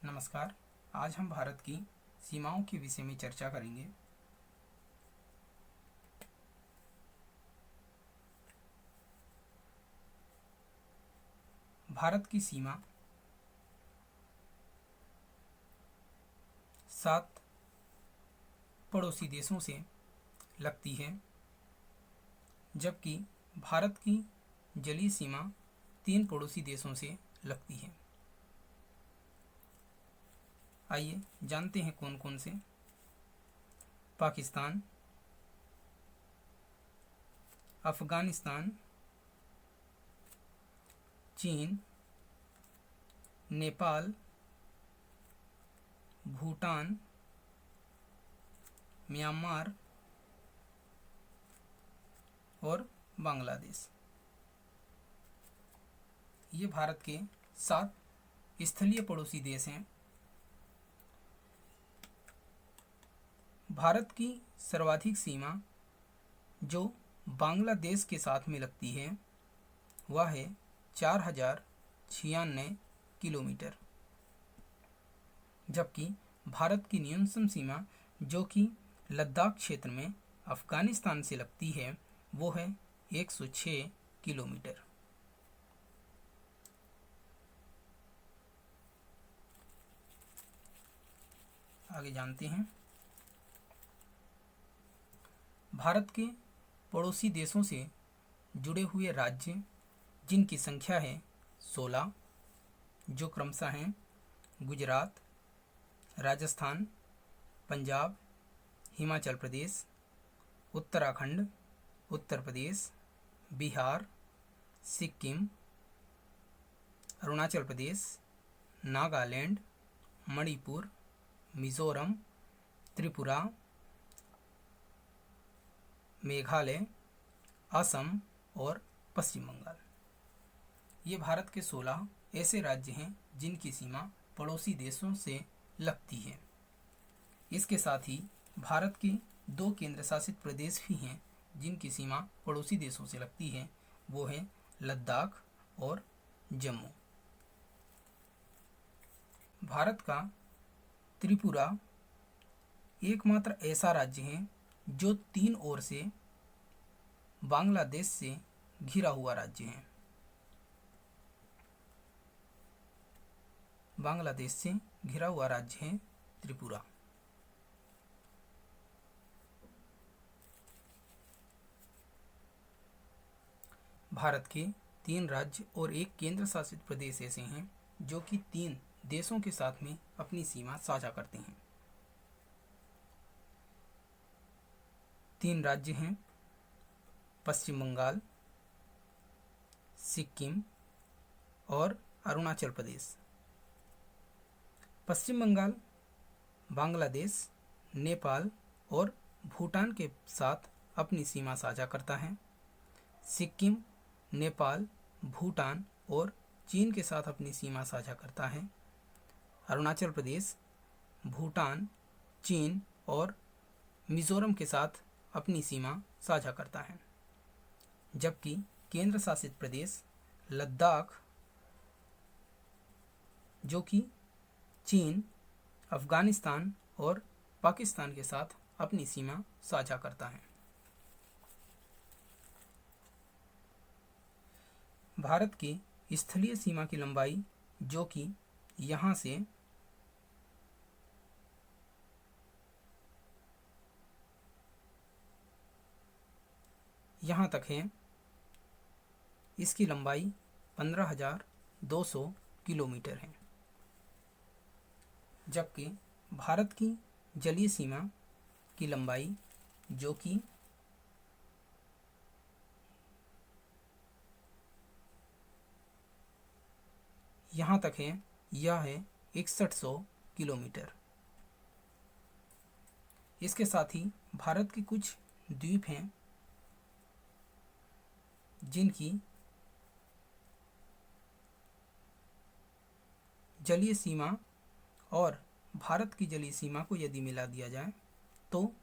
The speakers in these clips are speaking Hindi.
नमस्कार। आज हम भारत की सीमाओं के विषय में चर्चा करेंगे। भारत की सीमा 7 पड़ोसी देशों से लगती है, जबकि भारत की जलीय सीमा 3 पड़ोसी देशों से लगती है। आइए जानते हैं कौन कौन से। पाकिस्तान, अफगानिस्तान, चीन, नेपाल, भूटान, म्यांमार और बांग्लादेश। ये भारत के 7 स्थलीय पड़ोसी देश हैं। भारत की सर्वाधिक सीमा जो बांग्लादेश के साथ में लगती है वह है 4096 किलोमीटर, जबकि भारत की न्यूनतम सीमा जो कि लद्दाख क्षेत्र में अफगानिस्तान से लगती है वो है 106 किलोमीटर। आगे जानते हैं। भारत के पड़ोसी देशों से जुड़े हुए राज्य जिनकी संख्या है 16, जो क्रमशः हैं गुजरात, राजस्थान, पंजाब, हिमाचल प्रदेश, उत्तराखंड, उत्तर प्रदेश, बिहार, सिक्किम, अरुणाचल प्रदेश, नागालैंड, मणिपुर, मिजोरम, त्रिपुरा, मेघालय, असम और पश्चिम बंगाल। ये भारत के 16 ऐसे राज्य हैं जिनकी सीमा पड़ोसी देशों से लगती है। इसके साथ ही भारत के 2 केंद्र शासित प्रदेश भी हैं जिनकी सीमा पड़ोसी देशों से लगती है, वो है लद्दाख और जम्मू। भारत का त्रिपुरा एकमात्र ऐसा राज्य है जो 3 ओर से बांग्लादेश से घिरा हुआ राज्य है। बांग्लादेश से घिरा हुआ राज्य है त्रिपुरा। भारत के 3 राज्य और 1 केंद्र शासित प्रदेश ऐसे हैं जो कि 3 देशों के साथ में अपनी सीमा साझा करते हैं। 3 राज्य हैं पश्चिम बंगाल, सिक्किम और अरुणाचल प्रदेश। पश्चिम बंगाल बांग्लादेश, नेपाल और भूटान के साथ अपनी सीमा साझा करता है। सिक्किम नेपाल, भूटान और चीन के साथ अपनी सीमा साझा करता है। अरुणाचल प्रदेश भूटान, चीन और मिजोरम के साथ अपनी सीमा साझा करता है, जबकि केंद्र शासित प्रदेश लद्दाख जो कि चीन, अफगानिस्तान और पाकिस्तान के साथ अपनी सीमा साझा करता है। भारत की स्थलीय सीमा की लंबाई जो कि यहाँ से यहाँ तक है, इसकी लंबाई 15,200 किलोमीटर है, जबकि भारत की जलीय सीमा की लंबाई जो कि यहाँ तक है, यह है 6100 किलोमीटर। इसके साथ ही भारत के कुछ द्वीप हैं जिनकी जलीय सीमा और भारत की जलीय सीमा को यदि मिला दिया जाए तो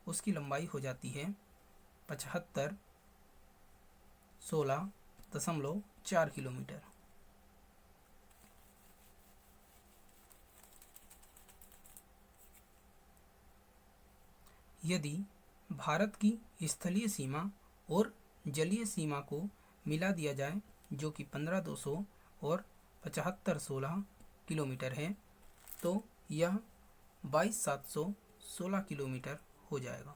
उसकी लंबाई हो जाती है 75,16.4 किलोमीटर। यदि भारत की स्थलीय सीमा और जलीय सीमा को मिला दिया जाए, जो कि 15,200 और 7516 किलोमीटर है, तो यह 22,716 किलोमीटर हो जाएगा।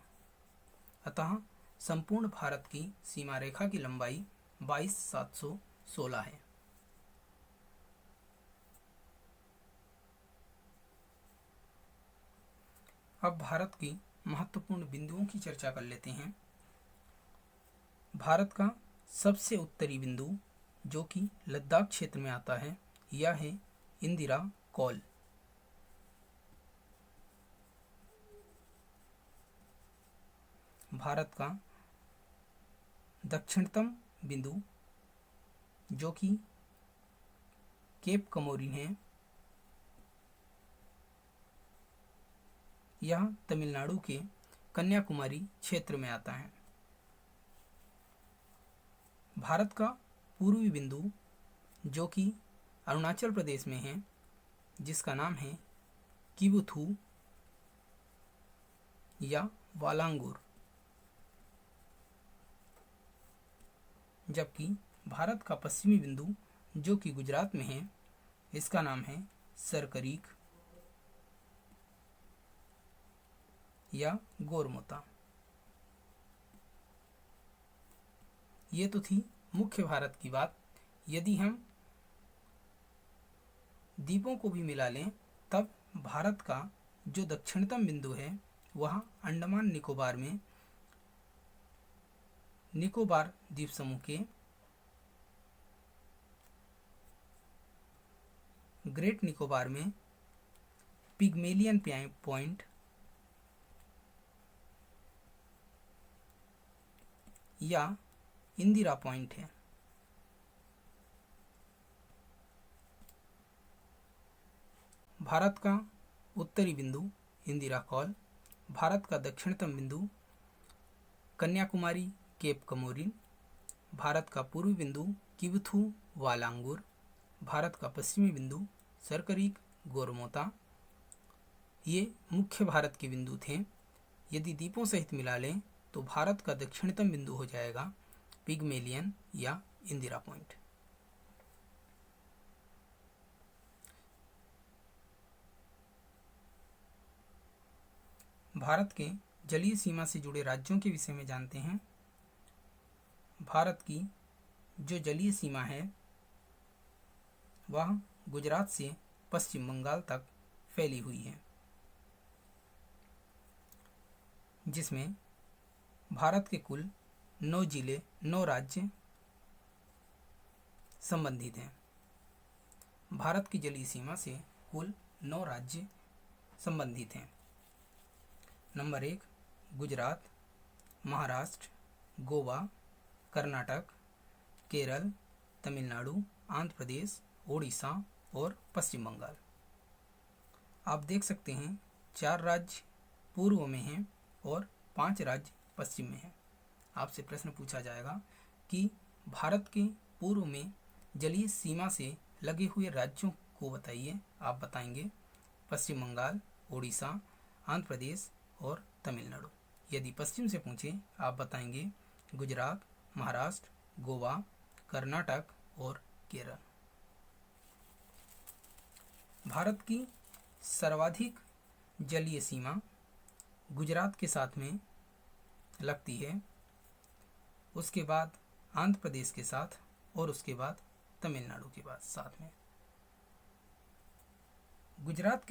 अतः संपूर्ण भारत की सीमा रेखा की लंबाई 22,716 है। अब भारत की महत्वपूर्ण बिंदुओं की चर्चा कर लेते हैं। भारत का सबसे उत्तरी बिंदु, जो कि लद्दाख क्षेत्र में आता है, यह है इंदिरा कॉल। भारत का दक्षिणतम बिंदु, जो कि केप कमोरिन है, यह तमिलनाडु के कन्याकुमारी क्षेत्र में आता है। भारत का पूर्वी बिंदु, जो कि अरुणाचल प्रदेश में है, जिसका नाम है किबुथु या वालांगुर, जबकि भारत का पश्चिमी बिंदु, जो कि गुजरात में है, इसका नाम है सरकरीक या गोरमोता। ये तो थी मुख्य भारत की बात। यदि हम द्वीपों को भी मिला लें, तब भारत का जो दक्षिणतम बिंदु है, वह अंडमान निकोबार में निकोबार द्वीप समूह के ग्रेट निकोबार में पिग्मेलियन पॉइंट या इंदिरा पॉइंट है। भारत का उत्तरी बिंदु इंदिरा कॉल, भारत का दक्षिणतम बिंदु कन्याकुमारी केप कमोरिन, भारत का पूर्वी बिंदु किबुथु वालांगुर, भारत का पश्चिमी बिंदु सरकरीक गोरमोता। ये मुख्य भारत के बिंदु थे। यदि द्वीपों सहित मिला लें तो भारत का दक्षिणतम बिंदु हो जाएगा पिग्मेलियन या इंदिरा पॉइंट। भारत के जलीय सीमा से जुड़े राज्यों के विषय में जानते हैं। भारत की जो जलीय सीमा है, वह गुजरात से पश्चिम बंगाल तक फैली हुई है, जिसमें भारत के कुल 9 जिले 9 राज्य संबंधित हैं। भारत की जलीय सीमा से कुल 9 राज्य संबंधित हैं। नंबर 1 गुजरात, महाराष्ट्र, गोवा, कर्नाटक, केरल, तमिलनाडु, आंध्र प्रदेश, ओडिशा और पश्चिम बंगाल। आप देख सकते हैं 4 राज्य पूर्व में हैं और 5 राज्य पश्चिम में हैं। आपसे प्रश्न पूछा जाएगा कि भारत के पूर्व में जलीय सीमा से लगे हुए राज्यों को बताइए। आप बताएंगे पश्चिम बंगाल, ओडिशा, आंध्र प्रदेश और तमिलनाडु। यदि पश्चिम से पूछे, आप बताएंगे गुजरात, महाराष्ट्र, गोवा, कर्नाटक और केरल। भारत की सर्वाधिक जलीय सीमा गुजरात के साथ में लगती है, उसके बाद आंध्र प्रदेश के साथ और उसके बाद तमिलनाडु के बाद साथ में। गुजरात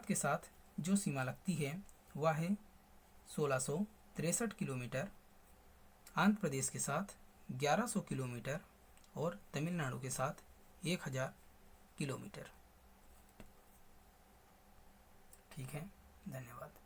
के साथ जो सीमा लगती है वह है 1663 किलोमीटर, आंध्र प्रदेश के साथ 1100 किलोमीटर और तमिलनाडु के साथ 1000 किलोमीटर। ठीक है, धन्यवाद।